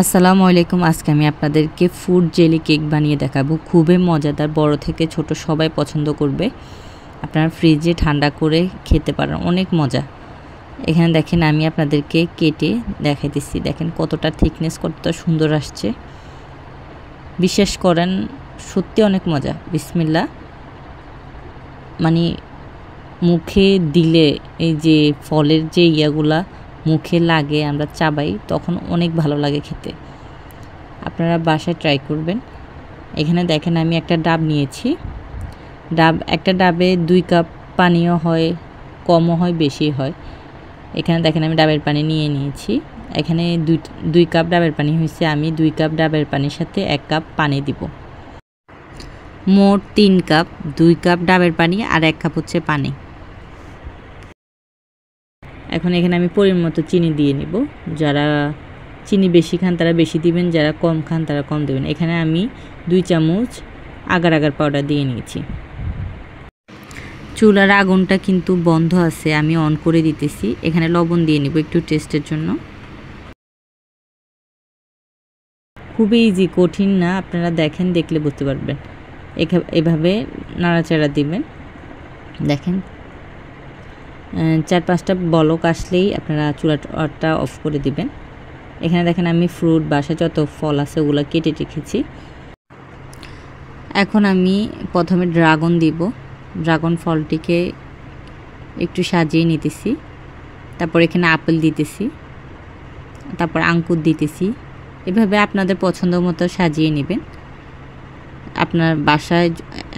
আসসালামু আলাইকুম। আজকে আমি আপনাদেরকে ফুড জেলি কেক বানিয়ে দেখাবো। খুবই মজাদার, বড় থেকে ছোট সবাই পছন্দ করবে। আপনারা ফ্রিজে ঠান্ডা করে খেতে পারেন, অনেক মজা। এখানে দেখেন আমি আপনাদেরকে কেটে দেখাইতেছি। দেখেন কতটা থিকনেস, কতটা সুন্দর আসছে। বিশ্বাস করেন সত্যি অনেক মজা। বিসমিল্লাহ। মানে মুখে দিলে এই যে ফলের যে ইয়াগুলা মুখে লাগে, আমরা চাবাই, তখন অনেক ভালো লাগে খেতে। আপনারা বাসায় ট্রাই করবেন। এখানে দেখেন আমি একটা ডাব নিয়েছি। একটা ডাবে 2 কাপ পানিও হয়, কমও হয়, বেশি হয়। এখানে দেখেন আমি ডাবের পানি নিয়ে নিয়েছি। এখানে 2 কাপ ডাবের পানি হয়েছে। আমি 2 কাপ ডাবের পানির সাথে 1 কাপ পানি দিব। মোট 3 কাপ। 2 কাপ ডাবের পানি আর 1 কাপ হচ্ছে পানি। এখন এখানে আমি পরিমাণ মতো চিনি দিয়ে নিব। যারা চিনি বেশি খান তারা বেশি দিবেন, যারা কম খান তারা কম দেবেন। এখানে আমি 2 চামচ আগার পাউডার দিয়ে নিয়েছি। চুলার আগুনটা কিন্তু বন্ধ আছে, আমি অন করে দিতেছি। এখানে লবণ দিয়ে নিব একটু টেস্টের জন্য। খুবই ইজি, কঠিন না। আপনারা দেখেন, দেখলে বুঝতে পারবেন। এভাবে নাড়াচাড়া দিবেন। দেখেন 4-5টা বলক আসলেই আপনারা চুলাটা অফ করে দিবেন। এখানে দেখেন আমি ফ্রুট, বাসায় যত ফল আছে ওগুলো কেটে রেখেছি। এখন আমি প্রথমে ড্রাগন দিব। ড্রাগন ফলটিকে একটু সাজিয়ে নিতেছি। তারপর এখানে আপেল দিতেছি, তারপর আঙ্কুর দিতেছি। এভাবে আপনাদের পছন্দ মতো সাজিয়ে নেবেন। আপনার বাসায়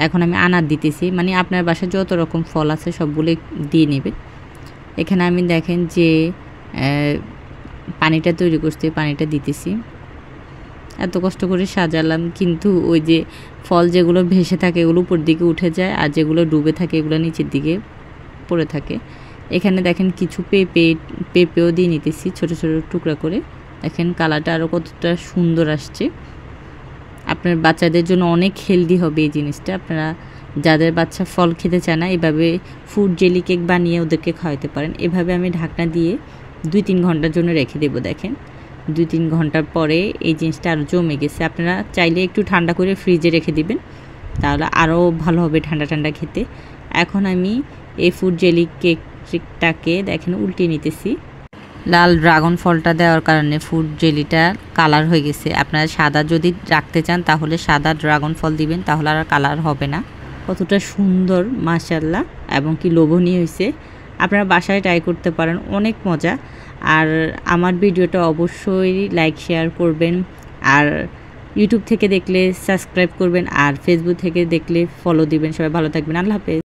এখন আমি আনার দিতেছি, মানে আপনার বাসায় যত রকম ফল আছে সবগুলো দিয়ে নেবেন। এখানে আমি দেখেন যে পানিটা তৈরি করতে, পানিটা দিতেছি। এত কষ্ট করে সাজালাম, কিন্তু ওই যে ফল যেগুলো ভেসে থাকে এগুলো উপর দিকে উঠে যায়, আর যেগুলো ডুবে থাকে এগুলো নিচের দিকে পড়ে থাকে। এখানে দেখেন কিছু পেঁপেও দিয়ে নিতেছি ছোট ছোট টুকরা করে। দেখেন কালারটা আরও কতটা সুন্দর আসছে। আপনার বাচ্চাদের জন্য অনেক হেলদি হবে এই জিনিসটা। আপনারা যাদের বাচ্চা ফল খেতে চায় না, এভাবে ফুড জেলি কেক বানিয়ে ওদেরকে খাওয়াতে পারেন। এভাবে আমি ঢাকনা দিয়ে 2-3 ঘন্টার জন্য রেখে দেবো। দেখেন 2-3 ঘন্টার পরে এই জিনিসটা আরও জমে গেছে। আপনারা চাইলে একটু ঠান্ডা করে ফ্রিজে রেখে দিবেন, তাহলে আরও ভালো হবে ঠান্ডা ঠান্ডা খেতে। এখন আমি এই ফুড জেলি কেকটাকে দেখেন উল্টে নিতেছি। লাল ড্রাগন ফলটা দেওয়ার কারণে ফুড জেলিটা কালার হয়ে গেছে। আপনারা সাদা যদি রাখতে চান তাহলে সাদা ড্রাগন ফল দিবেন, তাহলে আর কালার হবে না। কতটা সুন্দর মাশাআল্লাহ, এবং কি লোভনীয় হয়েছে। আপনারা বাসায় ট্রাই করতে পারেন, অনেক মজা। আর আমার ভিডিওটা অবশ্যই লাইক শেয়ার করবেন। আর ইউটিউব থেকে দেখলে সাবস্ক্রাইব করবেন, আর ফেসবুক থেকে দেখলে ফলো দিবেন। সবাই ভালো থাকবেন। আল্লাহ হাফেজ।